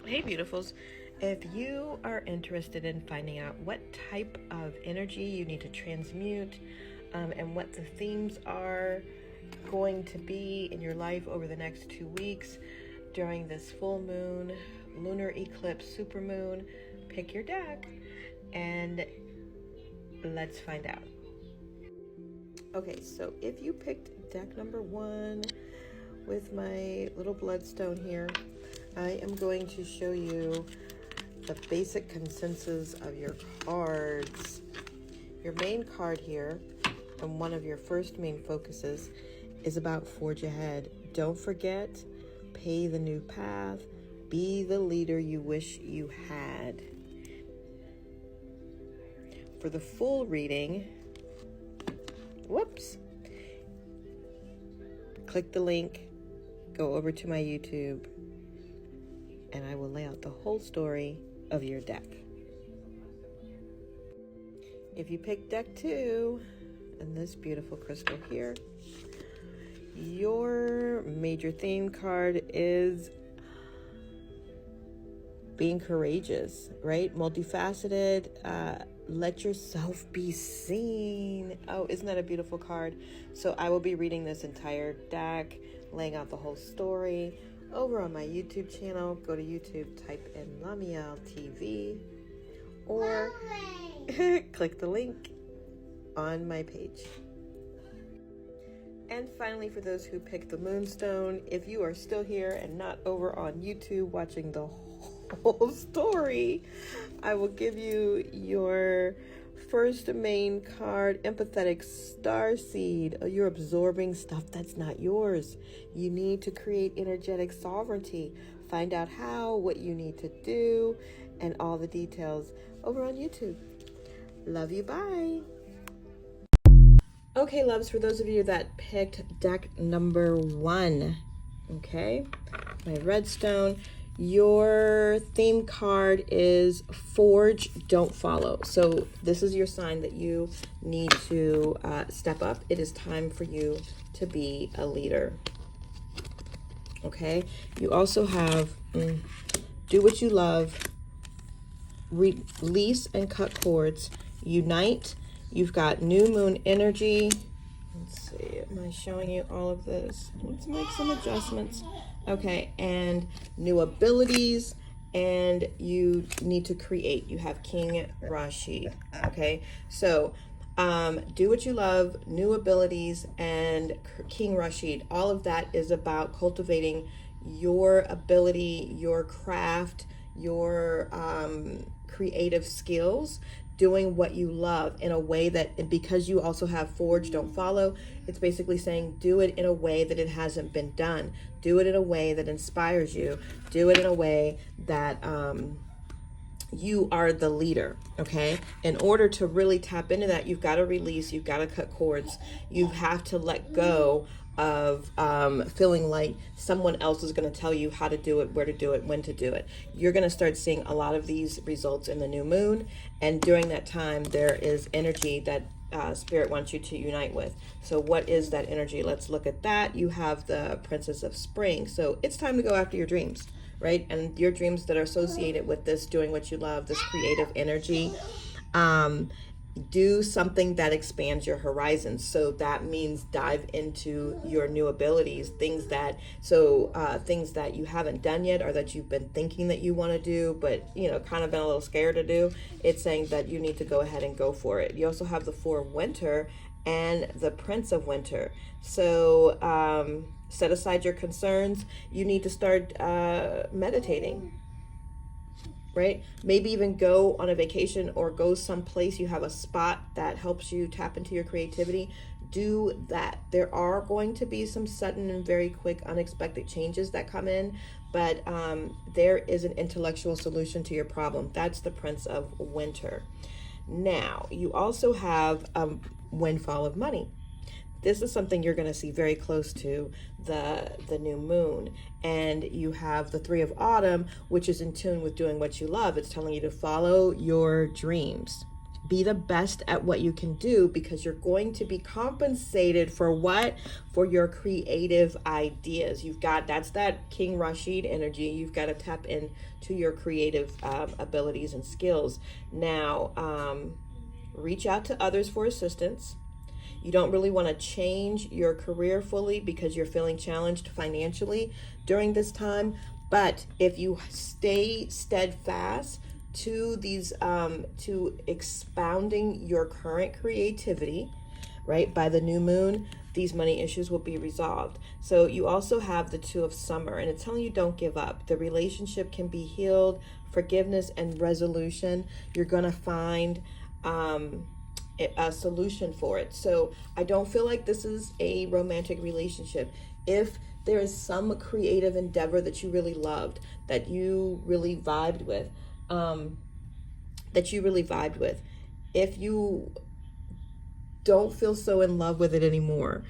Hey, beautifuls. If you are interested in finding out what type of energy you need to transmute and what the themes are going to be in your life over the next 2 weeks during this full moon, lunar eclipse, supermoon, pick your deck and let's find out. Okay, so if you picked deck number 1 with my little bloodstone here, I am going to show you the basic consensus of your cards. Your main card here, and one of your first main focuses, is about forge ahead. Don't forget, pay the new path, be the leader you wish you had. For the full reading, click the link, go over to my YouTube, and I will lay out the whole story of your deck. If you pick deck 2, and this beautiful crystal here, your major theme card is being courageous, right? Multifaceted, let yourself be seen. Oh, isn't that a beautiful card? So I will be reading this entire deck, laying out the whole story over on my YouTube channel. Go to YouTube, type in Lamiel TV, or click the link on my page. And finally, for those who picked the Moonstone, if you are still here and not over on YouTube watching the whole story, I will give you your first main card, Empathetic Starseed. You're absorbing stuff that's not yours. You need to create energetic sovereignty. Find out how, what you need to do, and all the details over on YouTube. Love you, bye. Okay, loves, for those of you that picked deck number 1, okay, my redstone, your theme card is Forge, Don't Follow. So this is your sign that you need to step up. It is time for you to be a leader. Okay, you also have do what you love, release and cut cords, unite. You've got new moon energy. Let's see, am I showing you all of this? Let's make some adjustments. Okay, and new abilities, and you need to create. You have King Rashid. Okay, so do what you love, new abilities, and King Rashid. All of that is about cultivating your ability, your craft, your creative skills, doing what you love in a way that, because you also have Forge, Don't Follow, it's basically saying do it in a way that it hasn't been done. Do it in a way that inspires you. Do it in a way that you are the leader, okay? In order to really tap into that, you've got to release, you've got to cut cords, you have to let go of feeling like someone else is going to tell you how to do it, where to do it, when to do it. You're going to start seeing a lot of these results in the new moon, and during that time there is energy that Spirit wants you to unite with. So what is that energy? Let's look at that. You have the Princess of Spring, so it's time to go after your dreams, right? And your dreams that are associated with this doing what you love, this creative energy. Do something that expands your horizons. So that means dive into your new abilities, things that you haven't done yet, or that you've been thinking that you want to do, but kind of been a little scared to do. It's saying that you need to go ahead and go for it. You also have the Four of Winter and the Prince of Winter. So set aside your concerns. You need to start meditating, right? Maybe even go on a vacation or go someplace. You have a spot that helps you tap into your creativity. Do that. There are going to be some sudden and very quick unexpected changes that come in, but there is an intellectual solution to your problem. That's the Prince of Winter. Now, you also have windfall of money. This is something you're going to see very close to the new moon. And you have the Three of Autumn, which is in tune with doing what you love. It's telling you to follow your dreams. be the best at what you can do, because you're going to be compensated for what? For your creative ideas. That's that King Rashid energy. You've got to tap into your creative abilities and skills. Now, reach out to others for assistance. You don't really want to change your career fully because you're feeling challenged financially during this time. But if you stay steadfast to these, to expounding your current creativity, right, by the new moon, these money issues will be resolved. So you also have the Two of Summer, and it's telling you don't give up. The relationship can be healed, forgiveness and resolution. You're going to find a solution for it. So I don't feel like this is a romantic relationship. If there is some creative endeavor that you really loved, that you really vibed with, if you don't feel so in love with it anymore,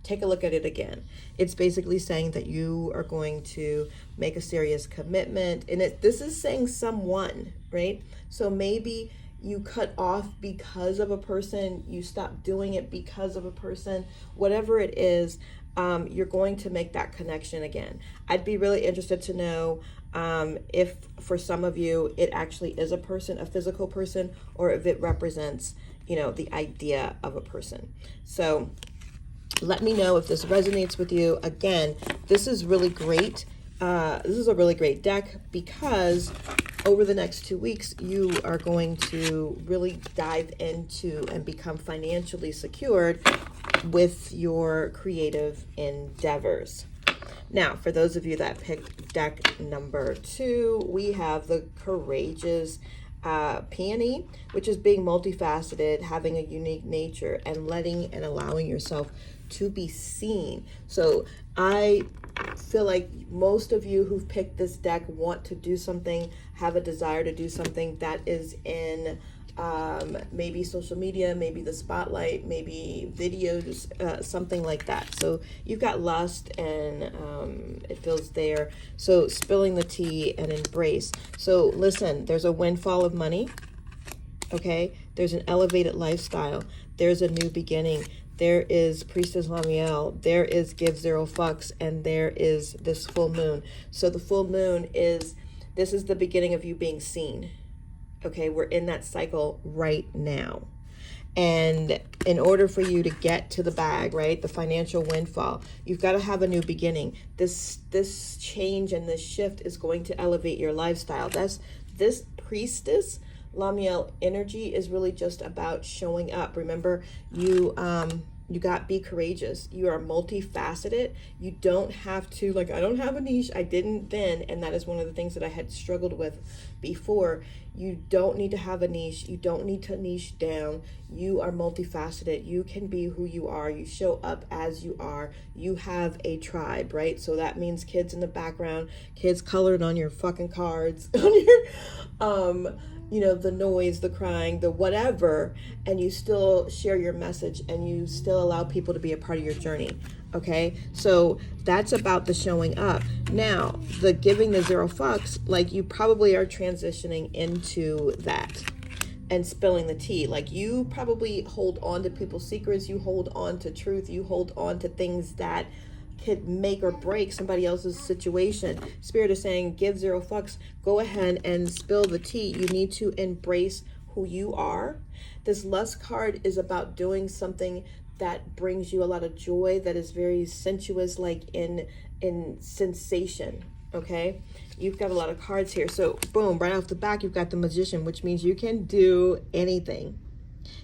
take a look at it again. It's basically saying that you are going to make a serious commitment, and this is saying someone, right? So maybe you cut off because of a person, you stop doing it because of a person, whatever it is, you're going to make that connection again. I'd be really interested to know if for some of you it actually is a person, a physical person, or if it represents, the idea of a person. So let me know if this resonates with you. Again, this is really great. This is a really great deck because over the next 2 weeks, you are going to really dive into and become financially secured with your creative endeavors. Now, for those of you that picked deck number 2, we have the Courageous Peony, which is being multifaceted, having a unique nature, and letting and allowing yourself to be seen. So I feel like most of you who've picked this deck want to do something, have a desire to do something that is in maybe social media, maybe the spotlight, maybe videos, something like that. So you've got lust and it feels there. So spilling the tea and embrace. So listen, there's a windfall of money. Okay. There's an elevated lifestyle. There's a new beginning. There is Priestess Lamiel, there is Give Zero Fucks, and there is this full moon. So the full moon this is the beginning of you being seen. Okay, we're in that cycle right now. And in order for you to get to the bag, right, the financial windfall, you've got to have a new beginning. This change and this shift is going to elevate your lifestyle. This Priestess Lamiel energy is really just about showing up. Remember, you got be courageous. You are multifaceted. You don't have to, like, I don't have a niche. I didn't then. And that is one of the things that I had struggled with before. You don't need to have a niche. You don't need to niche down. You are multifaceted. You can be who you are. You show up as you are. You have a tribe, right? So that means kids in the background, kids colored on your fucking cards, on your, the noise, the crying, the whatever, and you still share your message and you still allow people to be a part of your journey. Okay, so that's about the showing up. Now, the giving the zero fucks, like, you probably are transitioning into that and spilling the tea. Like, you probably hold on to people's secrets, you hold on to truth, you hold on to things that could make or break somebody else's situation. Spirit is saying, give zero fucks. Go ahead and spill the tea. You need to embrace who you are. This lust card is about doing something that brings you a lot of joy, that is very sensuous, like in sensation. Okay, you've got a lot of cards here. So boom, right off the back, you've got the Magician, which means you can do anything.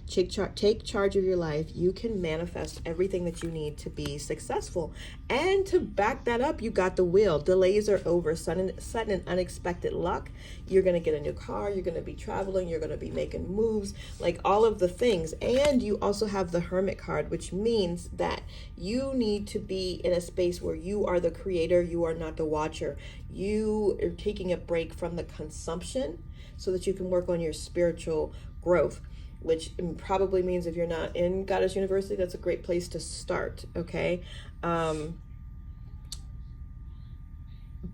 Take charge of your life. You can manifest everything that you need to be successful. And to back that up, you got the Wheel. Delays are over. Sudden and unexpected luck. You're going to get a new car. You're going to be traveling. You're going to be making moves. Like, all of the things. And you also have the Hermit card, which means that you need to be in a space where you are the creator. You are not the watcher. You are taking a break from the consumption so that you can work on your spiritual growth, which probably means if you're not in Goddess University, that's a great place to start, okay?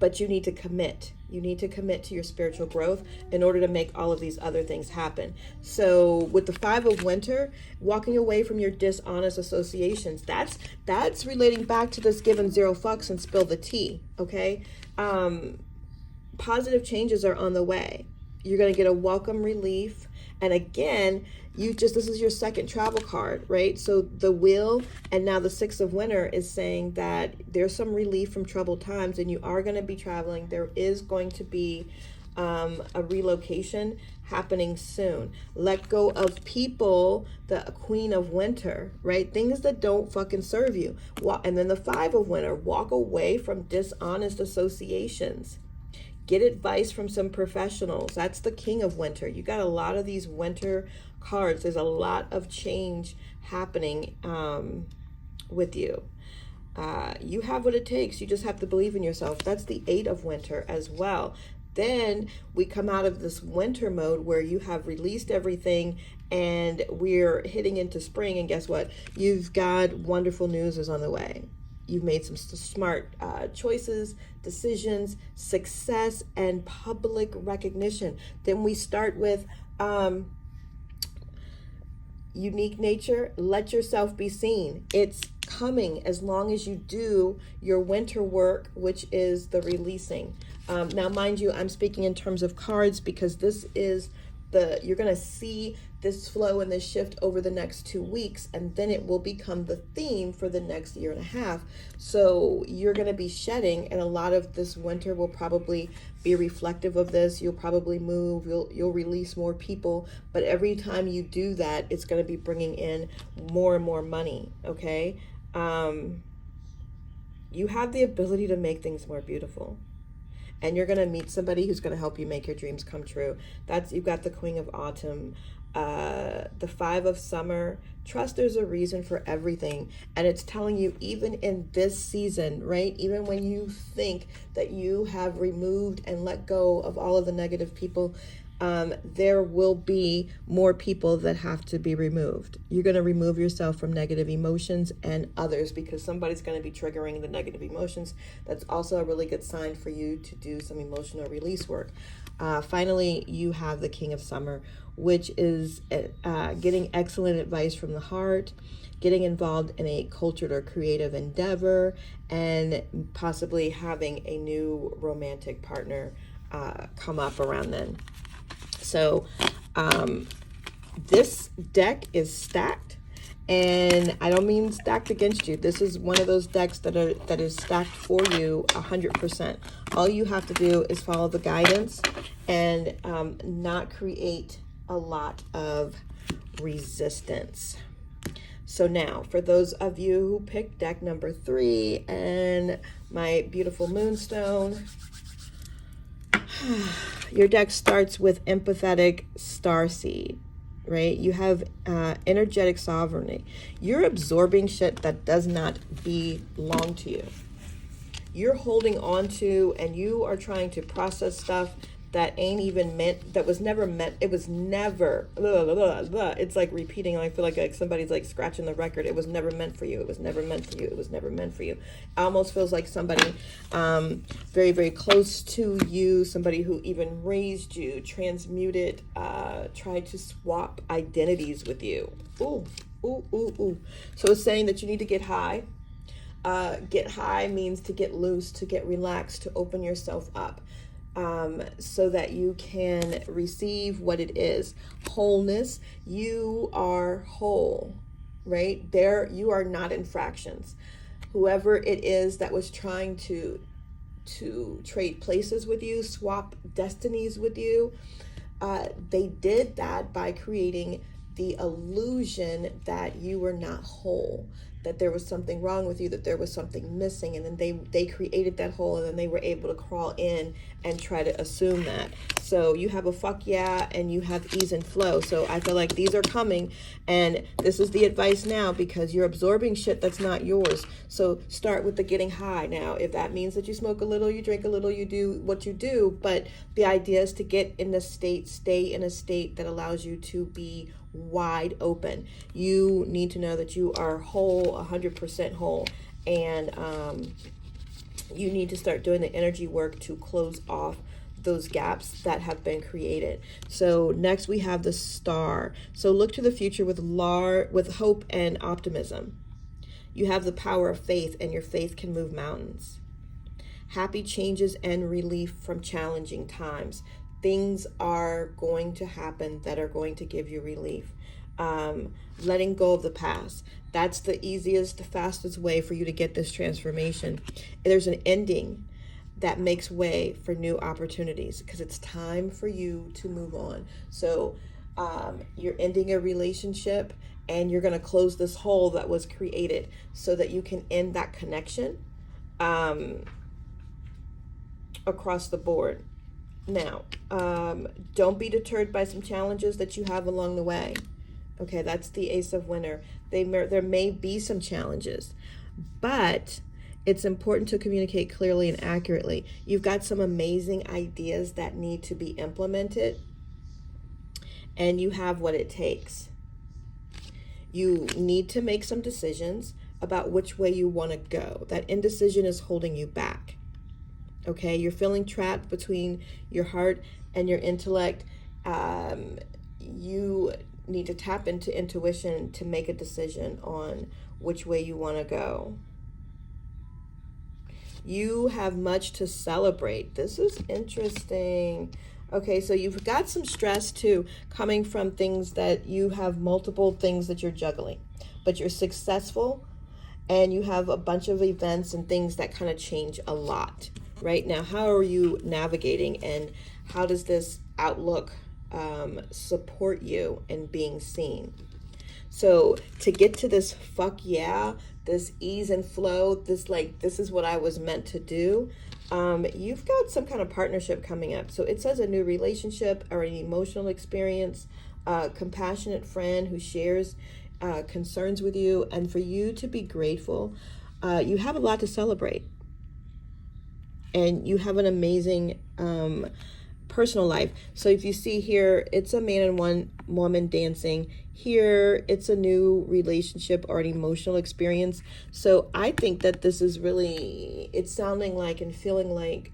but you need to commit. You need to commit to your spiritual growth in order to make all of these other things happen. So with the 5 of Winter, walking away from your dishonest associations, that's relating back to this giving 0 fucks and spill the tea, okay? Positive changes are on the way. You're going to get a welcome relief. And again, this is your second travel card, right? So the Wheel and now the 6 of Winter is saying that there's some relief from troubled times and you are going to be traveling. There is going to be a relocation happening soon. Let go of people, the Queen of Winter, right? Things that don't fucking serve you. And then the 5 of Winter, walk away from dishonest associations. Get advice from some professionals. That's the King of Winter. You got a lot of these winter cards. There's a lot of change happening with you. You have what it takes. You just have to believe in yourself. That's the 8 of Winter as well. Then we come out of this winter mode where you have released everything and we're hitting into spring. And guess what? You've got wonderful news is on the way. You've made some smart choices, decisions, success, and public recognition. Then we start with unique nature. Let yourself be seen. It's coming as long as you do your winter work, which is the releasing. Now, mind you, I'm speaking in terms of cards because this is you're going to see this flow and this shift over the next 2 weeks, and then it will become the theme for the next year and a half. So you're going to be shedding, and a lot of this winter will probably be reflective of this. You'll probably move, you'll release more people, but every time you do that, it's going to be bringing in more and more money, okay? You have the ability to make things more beautiful. And you're going to meet somebody who's going to help you make your dreams come true. You've got the Queen of Autumn, the 5 of Summer. Trust there's a reason for everything. And it's telling you, even in this season, right? Even when you think that you have removed and let go of all of the negative people, there will be more people that have to be removed. You're going to remove yourself from negative emotions and others because somebody's going to be triggering the negative emotions. That's also a really good sign for you to do some emotional release work. Finally, you have the King of Summer, which is getting excellent advice from the heart, getting involved in a cultured or creative endeavor, and possibly having a new romantic partner come up around then. So this deck is stacked, and I don't mean stacked against you. This is one of those decks that is stacked for you 100%. All you have to do is follow the guidance and not create a lot of resistance. So now, for those of you who picked deck number 3 and my beautiful moonstone, your deck starts with empathetic starseed, right? You have energetic sovereignty. You're absorbing shit that does not belong to you. You're holding on to, and you are trying to process stuff that ain't even meant, that was never meant. It was never, blah, blah, blah, blah. It's like repeating, and I feel like somebody's like scratching the record. It was never meant for you. It was never meant for you. It was never meant for you. It almost feels like somebody very, very close to you, somebody who even raised you, transmuted, tried to swap identities with you. Ooh, ooh, ooh, ooh. So it's saying that you need to get high. Get high means to get loose, to get relaxed, to open yourself up. So that you can receive what it is. Wholeness. You are whole, right? There, you are not in fractions. Whoever it is that was trying to trade places with you, swap destinies with you, they did that by creating the illusion that you were not whole, that there was something wrong with you, that there was something missing, and then they created that hole, and then they were able to crawl in and try to assume that. So you have a fuck yeah, and you have ease and flow. So I feel like these are coming, and this is the advice now, because you're absorbing shit that's not yours. So start with the getting high. Now, if that means that you smoke a little, you drink a little, you do what you do, but the idea is to get in the state, stay in a state that allows you to be wide open. You need to know that you are whole, 100% whole, and you need to start doing the energy work to close off those gaps that have been created. So next we have the Star. So look to the future with hope and optimism. You have the power of faith, and your faith can move mountains. Happy changes and relief from challenging times. Things are going to happen that are going to give you relief. Letting go of the past. That's the easiest, the fastest way for you to get this transformation. There's an ending that makes way for new opportunities because it's time for you to move on. So you're ending a relationship and you're going to close this hole that was created so that you can end that connection across the board. Now, don't be deterred by some challenges that you have along the way. Okay, that's the Ace of Winter. There may be some challenges, but it's important to communicate clearly and accurately. You've got some amazing ideas that need to be implemented, and you have what it takes. You need to make some decisions about which way you want to go. That indecision is holding you back. Okay, you're feeling trapped between your heart and your intellect. You need to tap into intuition to make a decision on which way you want to go. You have much to celebrate. This is interesting. Okay, so you've got some stress too, coming from things that you have multiple things that you're juggling, but you're successful and you have a bunch of events and things that kind of change a lot. Right now, how are you navigating, and how does this outlook support you in being seen? So to get to this fuck yeah, this ease and flow, this is what I was meant to do. You've got some kind of partnership coming up. So it says a new relationship or an emotional experience, a compassionate friend who shares concerns with you, and for you to be grateful. You have a lot to celebrate. And you have an amazing personal life. So if you see here, it's a man and one woman dancing. Here, it's a new relationship or an emotional experience. So I think that this is really, it's sounding like and feeling like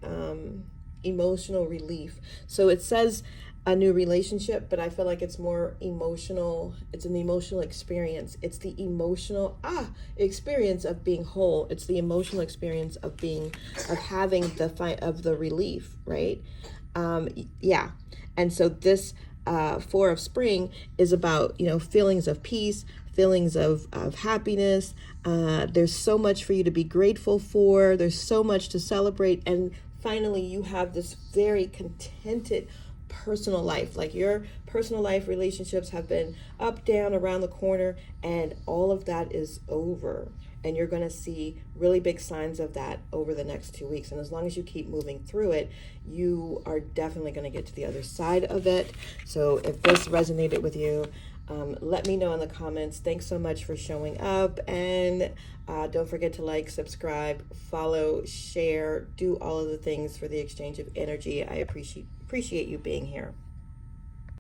emotional relief. So it says a new relationship, but I feel like it's more emotional. It's an emotional experience. It's the emotional experience of being whole. It's the emotional experience of having the relief, right? Yeah. And so this Four of Spring is about, feelings of peace, feelings of happiness. There's so much for you to be grateful for. There's so much to celebrate. And finally, you have this very contented personal life. Like your personal life relationships have been up, down, around the corner, and all of that is over. And you're going to see really big signs of that over the next 2 weeks. And as long as you keep moving through it, you are definitely going to get to the other side of it. So if this resonated with you, let me know in the comments. Thanks so much for showing up. And don't forget to like, subscribe, follow, share, do all of the things for the exchange of energy. I appreciate you being here.